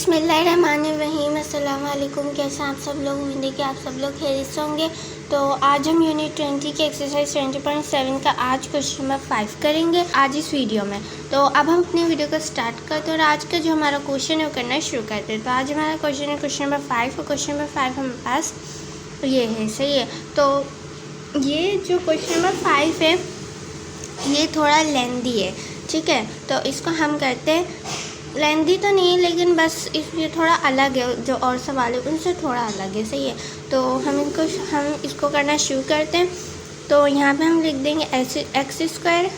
बिस्मिल्लाहिर्रहमानिर्रहीम। अस्सलाम वालेकुम। कैसे आप सब लोग? उम्मीद है कि आप सब लोग खैरियत से होंगे। तो आज हम यूनिट 20 की एक्सरसाइज 20.7 का आज क्वेश्चन नंबर 5 करेंगे आज इस वीडियो में। तो अब हम अपनी वीडियो को स्टार्ट करते हैं और आज का जो हमारा क्वेश्चन है वो करना शुरू करते हैं। तो आज हमारा क्वेश्चन है क्वेश्चन नंबर 5 और क्वेश्चन नंबर 5 हमारे पास ये है। सही है। तो ये जो क्वेश्चन नंबर 5 है ये थोड़ा लेंदी है, ठीक है। तो इसको हम करते हैं, लेंदी तो नहीं है लेकिन बस ये थोड़ा अलग है, जो और सवाल है उनसे थोड़ा अलग है। सही है। तो हम इसको करना शुरू करते हैं। तो यहाँ पे हम लिख देंगे x square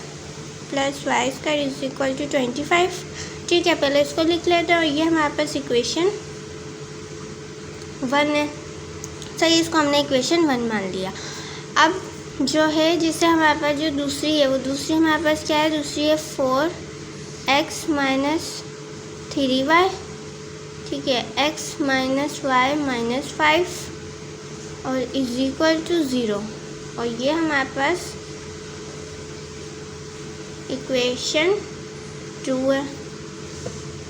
plus y square is equal to 25। ठीक है, पहले इसको लिख लेते हैं और ये हमारे पास इक्वेशन 1 है। सही, इसको हमने इक्वेशन 1 मान लिया। अब जो है जिससे हमारे पास जो दूसरी है वो दूसरी हमारे पास क्या है? दूसरी है 4x माइनस 3y। ठीक है, x माइनस वाई माइनस 5 और इज इक्वल टू 0। और ये हमारे पास इक्वेशन 2 है।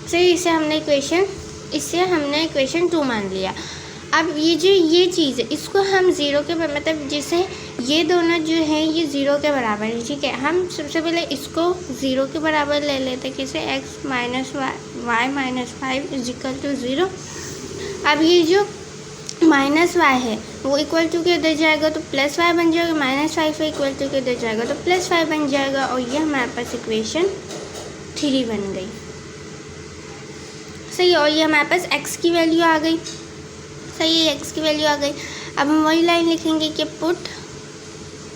सही, इससे हमने इक्वेशन 2 मान लिया। अब ये चीज़ है इसको हम ज़ीरो के मतलब जैसे ये दोनों जो हैं ये ज़ीरो के बराबर है। ठीक है, हम सबसे पहले इसको ज़ीरो के बराबर ले लेते हैं। कैसे? x minus y minus 5 is equal to 0। अब ये जो माइनस वाई है वो इक्वल टू के इधर जाएगा तो प्लस वाई बन जाएगा, माइनस 5 है इक्वल टू के इधर जाएगा तो प्लस 5 बन जाएगा। और ये हमारे पास इक्वेशन 3 बन गई। सही, और ये हमारे पास x की वैल्यू आ गई। सही है, x की वैल्यू आ गई। अब हम वही लाइन लिखेंगे कि put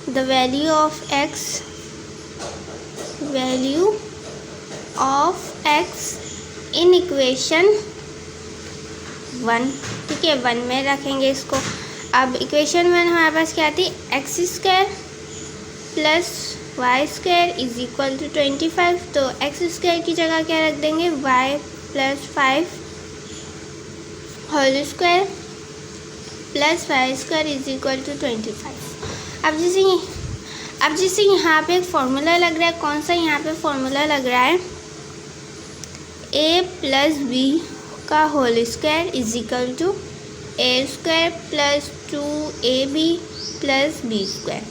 the value of x in equation 1। ठीक है, 1 में रखेंगे इसको। अब इक्वेशन 1 हमारे पास क्या थी? X square plus y square is equal to 25। तो एक्स स्क्वायर की जगह क्या रख देंगे? y plus 5 whole square plus y square is equal to 25। अब जैसे यहाँ पे एक फॉर्मूला लग रहा है। कौन सा यहाँ पे फॉर्मूला लग रहा है? a प्लस बी का whole square is equal to a square plus 2ab plus b square.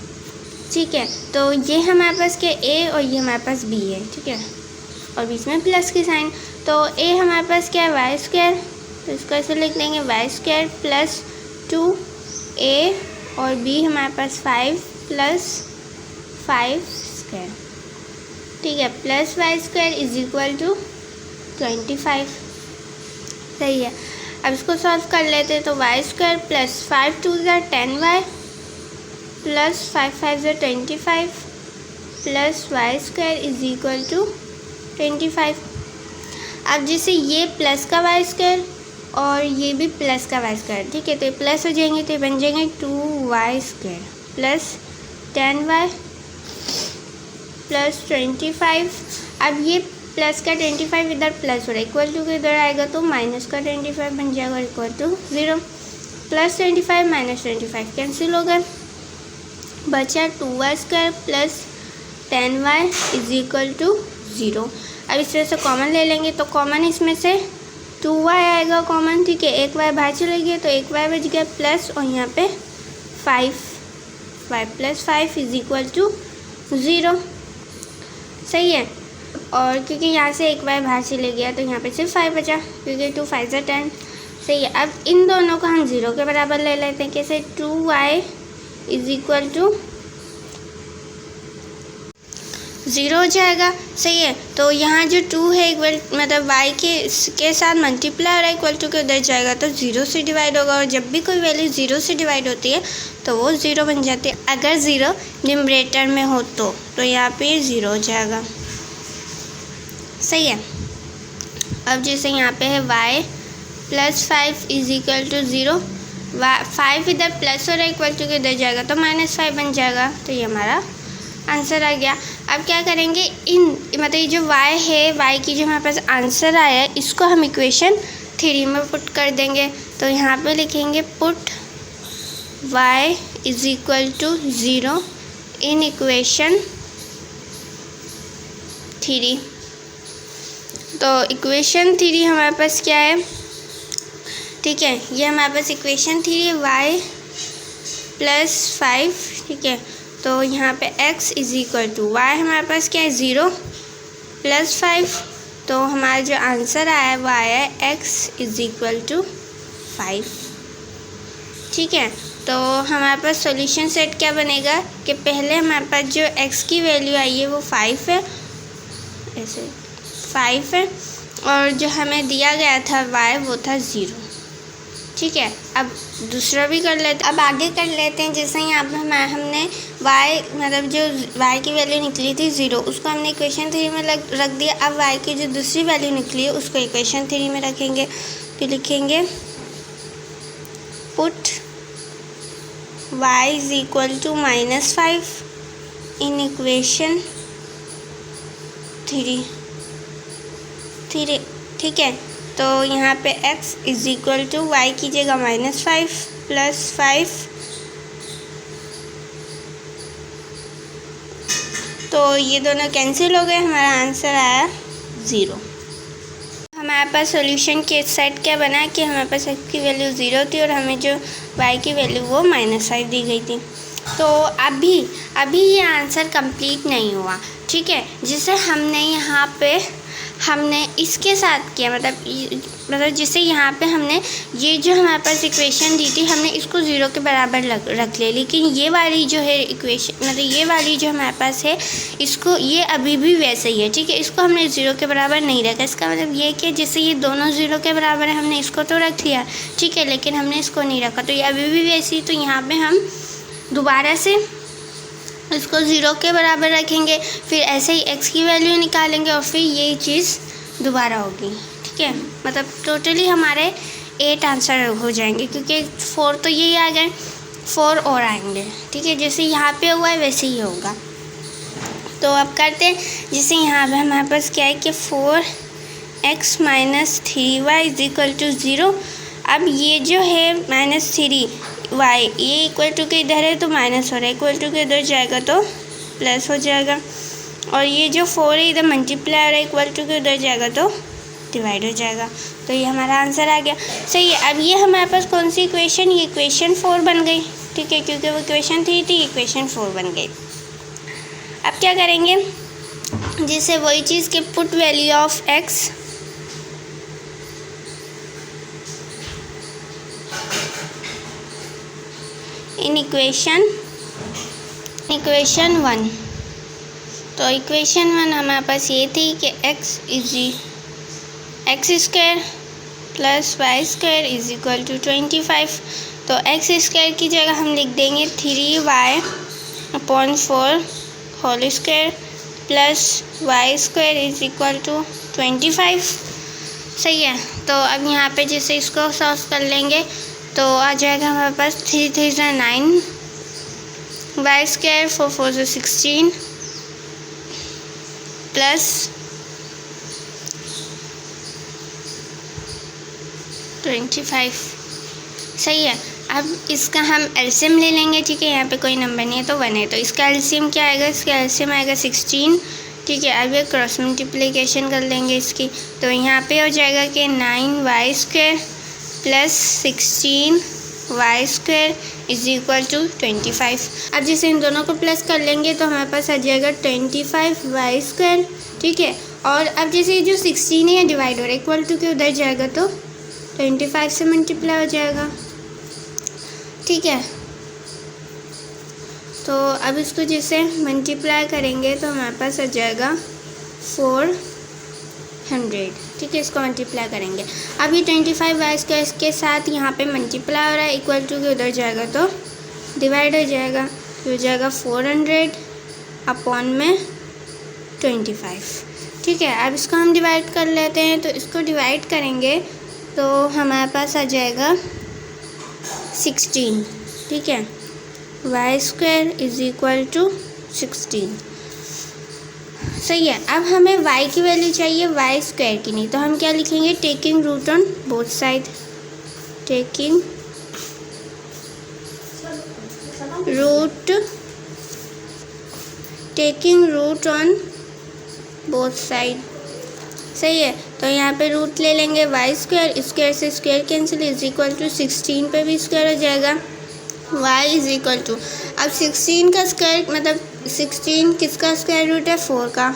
ठीक है, तो ये हमारे पास क्या a और ये हमारे पास b है। ठीक है, और बीच में प्लस की साइन। तो a हमारे पास क्या है? वाई स्क्वायर, तो इसको ऐसे लिख देंगे वाई स्क्वायर प्लस 2a और b हमारे पास 5 प्लस 5 स्क्वायर। ठीक है, plus y square is equal to 25। सही है, अब इसको सॉल्व कर लेते हैं। तो वाई स्क्वायर प्लस 5 2 ज़ा 10y प्लस 5 5 ज़ा 25 plus y square is equal to 25। अब जैसे ये प्लस का वाई स्क्वायर और ये भी प्लस का वाई स्क्वायर, ठीक है, तो ये प्लस हो जाएंगे तो ये बन जाएंगे 2y square plus 10y plus 25। अब ये प्लस का 25 इधर प्लस हो रहा है, इक्वल टू के इधर आएगा तो माइनस का 25 बन जाएगा equal to 0। Plus 25 minus 25 cancel हो गए, बचा 2y square plus 10y is equal to 0। अब इस तरह से कॉमन ले लेंगे तो कॉमन इसमें से 2y आएगा कॉमन। ठीक है, एक y बाहर चले गए तो एक y बच गया प्लस और यहाँ पे 5 प्लस 5 इज इक्वल टू 0। सही है, और क्योंकि यहाँ से एक y बाहर चले गया तो यहाँ पे सिर्फ 5 बचा, क्योंकि 2 5 ज़ा 10। सही है, अब इन दोनों को हम 0 के बराबर ले लेते हैं। कैसे? 2y इज इक्वल टू 0 हो जाएगा। सही है, तो यहाँ जो 2 है इक्वल मतलब y के साथ मल्टीप्लाई हो रहा है, इक्वल टू के उधर जाएगा तो 0 से डिवाइड होगा। और जब भी कोई वैल्यू 0 से डिवाइड होती है तो वो 0 बन जाती है। अगर 0 न्यूमरेटर में हो तो यहाँ पे 0 हो जाएगा। सही है, अब जैसे यहाँ पे है y plus 5 is equal to 0। 5 इधर प्लस हो रहा है, इक्वल टू के इधर जाएगा तो माइनस 5 बन जाएगा। तो ये हमारा आंसर आ गया। अब क्या करेंगे? मतलब ये जो y है, y की जो हमारे पास आंसर आया है इसको हम इक्वेशन 3 में पुट कर देंगे। तो यहाँ पे लिखेंगे put y is equal to 0 in equation 3। तो इक्वेशन 3 हमारे पास क्या है, ठीक है, ये हमारे पास इक्वेशन 3 y + 5, ठीक है। तो यहाँ पे x = y हमारे पास क्या है 0 + 5, तो हमारा जो आंसर आया वो आया है x = 5, ठीक है। तो हमारे पास सॉल्यूशन सेट क्या बनेगा कि पहले हमारे पास जो x की वैल्यू आई है वो 5 है, ऐसे 5 है, और जो हमें दिया गया था y वो था 0, ठीक है। अब दूसरा भी कर लेते, अब आगे कर लेते हैं। जैसे यहाँ पे हमने y मतलब जो y की वैल्यू निकली थी 0, उसको हमने इक्वेशन 3 में रख दिया। अब y की जो दूसरी वैल्यू निकली है उसको इक्वेशन 3 में रखेंगे, तो लिखेंगे पुट y = -5 इन इक्वेशन 3, ठीक है। तो यहाँ पे x = y कीजिएगा -5 + 5, तो ये दोनों कैंसिल हो गए, हमारा आंसर आया 0। हमारे पास सॉल्यूशन के सेट क्या बना कि हमारे पास x की वैल्यू 0 थी और हमें जो y की वैल्यू वो -5 दी गई थी। तो अभी ये आंसर कंप्लीट नहीं हुआ, ठीक है। जिसे हमने यहाँ पे इसके साथ किया, मतलब जैसे यहाँ पे हमने ये जो हमारे पास इक्वेशन दी थी हमने इसको 0 के बराबर रख लिया, लेकिन ये वाली जो है इक्वेशन, मतलब ये वाली जो हमारे पास है इसको, ये अभी भी वैसे ही है, ठीक है। इसको हमने 0 के बराबर नहीं रखा। इसका मतलब ये कि जैसे ये दोनों 0 के बराबर है, हमने इसको तो रख लिया, ठीक है, लेकिन हमने इसको नहीं रखा, तो ये अभी भी वैसी। तो यहाँ पर हम दोबारा से इसको 0 के बराबर रखेंगे, फिर ऐसे ही x की वैल्यू निकालेंगे और फिर यही चीज़ दोबारा होगी, ठीक है। मतलब टोटली हमारे 8 आंसर हो जाएंगे, क्योंकि 4 तो यही आ गए, 4 और आएंगे, ठीक है। जैसे यहाँ पे हुआ है वैसे ही होगा। तो अब करते हैं, जैसे यहाँ पे हमारे पास क्या है कि 4x - 3y = 0। अब ये जो है -3y, ये इक्वल टू के इधर है तो माइनस हो रहा है, इक्वल टू के इधर जाएगा तो प्लस हो जाएगा, और ये जो 4 है इधर मल्टीप्लाई हो रहा है, इक्वल टू के उधर जाएगा तो डिवाइड हो जाएगा। तो ये हमारा आंसर आ गया, सही है। अब ये हमारे पास कौन सी इक्वेशन, ये इक्वेशन 4 बन गई, ठीक है, क्योंकि वो इक्वेशन 3 थी, इक्वेशन 4 बन गई। अब क्या करेंगे, जैसे वही चीज़ कि put value of x in equation 1। तो इक्वेशन 1 हमारे पास ये थी कि x² + y² = 25। तो x² की जगह हम लिख देंगे 3y/4 whole square plus y² = 25, सही है। तो अब यहाँ पे जैसे इसको सॉल्व कर लेंगे तो आ जाएगा हमारे पास 3 3 × 9, y² 4 4 × 16 प्लस 25, सही है। अब इसका हम एलसीएम ले लेंगे, ठीक है, यहाँ पे कोई नंबर नहीं है तो 1 है, तो इसका एलसीएम क्या आएगा, इसका एलसीएम आएगा 16, ठीक है। अब ये क्रॉस मल्टीप्लिकेशन कर लेंगे इसकी, तो यहाँ पे हो जाएगा कि 9y² + 16y² = 25। अब जैसे इन दोनों को प्लस कर लेंगे तो हमारे पास आ जाएगा 25y², ठीक है। और अब जैसे जो 16 है डिवाइड हो रहा है, इक्वल टू के उधर जाएगा तो 25 से मल्टीप्लाई हो जाएगा, ठीक है। तो अब इसको जैसे मल्टीप्लाई करेंगे तो हमारे पास आ जाएगा 400, ठीक है, इसको मल्टीप्लाई करेंगे। अब ये 25y² के साथ यहाँ पे मल्टीप्लाई हो रहा है, इक्वल टू के उधर जाएगा तो डिवाइड हो जाएगा, तो हो जाएगा 400/25, ठीक है। अब इसको हम डिवाइड कर लेते हैं, तो इसको डिवाइड करेंगे तो हमारे पास आ जाएगा 16, ठीक है, y² = 16, सही है। अब हमें y की वैल्यू चाहिए y² की नहीं, तो हम क्या लिखेंगे, taking root on both side, taking root on both side, सही है। तो यहाँ पे रूट ले लेंगे वाई स्क्वायर, स्क्वायर से square cancel, is equal to 16 पे भी स्क्वायर हो जाएगा। y इज इक्वल टू, अब 16 का स्क्वायर मतलब 16 किसका स्क्वायर रूट है, 4 का,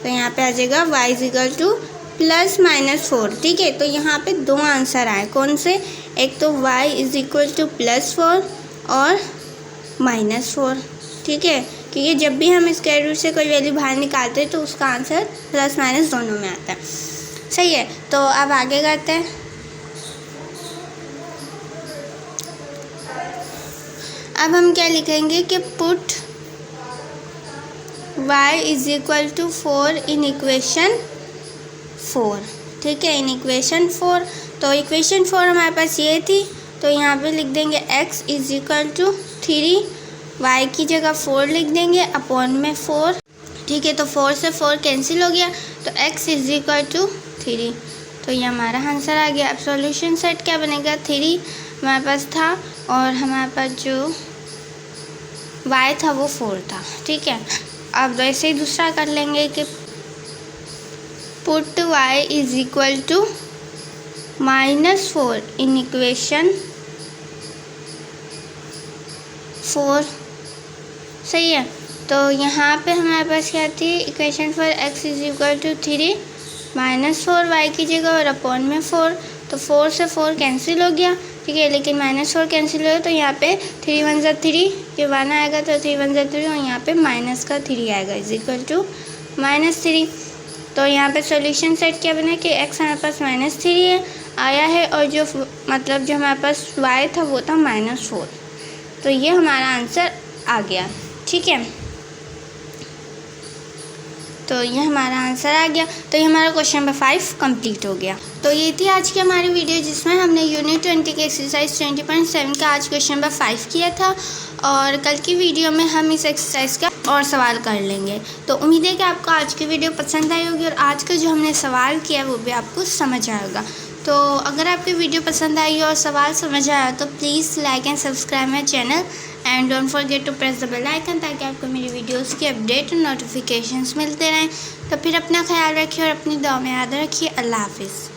तो यहाँ पे आ जाएगा y is equal two plus minus 4। ठीक है, तो यहाँ पे दो आंसर आए, कौन से, एक तो y is equal two plus 4 और माइनस 4। ठीक है, क्योंकि जब भी हम स्क्वायर रूट से कोई वैल्यू बाहर निकालते हैं तो उसका आंसर प्लस माइनस दोनों में आता है। सही है, तो अब आगे करते हैं। अब हम क्या लिखेंगे कि put y is equal to 4 in equation 4। ठीक है, इन इक्वेशन 4, तो इक्वेशन 4 हमारे पास ये थी, तो यहाँ पे लिख देंगे x is equal to 3, y की जगह 4 लिख देंगे अपॉन में 4। ठीक है, तो 4 से 4 कैंसिल हो गया, तो x इज इक्वल टू 3, तो ये हमारा आंसर आ गया। अब सॉल्यूशन सेट क्या बनेगा, 3 हमारे पास था और हमारे पास जो y था वो 4 था। ठीक है, अब वैसे ही दूसरा कर लेंगे कि put y is equal to -4 in equation 4। सही है, तो यहाँ पे हमारे पास क्या थी, equation 4 x is equal to 3 -4 y की जगह और अपॉन में 4, तो 4 से 4 कैंसिल हो गया। ठीक है, लेकिन -4 कैंसिल हो गया, तो यहाँ पे 3 1 ज़ा 3 के 1 आएगा, तो 3 1 ज़ा 3 और यहाँ पे माइनस का 3 आएगा, इज इक्वल टू -3। तो यहाँ पे सॉल्यूशन सेट क्या बना कि x हमारे पास -3 आया है और जो मतलब जो हमारे पास y था वो था -4, तो ये हमारा आंसर आ गया। ठीक है, तो ये हमारा आंसर आ गया, तो ये हमारा क्वेश्चन नंबर 5 कंप्लीट हो गया। तो ये थी आज की हमारी वीडियो जिसमें हमने यूनिट 20 के एक्सरसाइज 20.7 का आज क्वेश्चन नंबर 5 किया था, और कल की वीडियो में हम इस एक्सरसाइज का और सवाल कर लेंगे। तो उम्मीद है कि आपको आज की वीडियो पसंद आई होगी और आज का जो हमने सवाल किया वो भी आपको समझ आएगा। तो अगर आपकी वीडियो पसंद आई और सवाल समझ आया तो please like and subscribe my channel and don't forget to press the bell icon, ताकि आपको मेरी वीडियोस की अपडेट और नोटिफिकेशंस मिलते रहें। तो फिर अपना ख्याल रखिए और अपनी दुआ में याद रखिए। अल्लाह हाफिज़।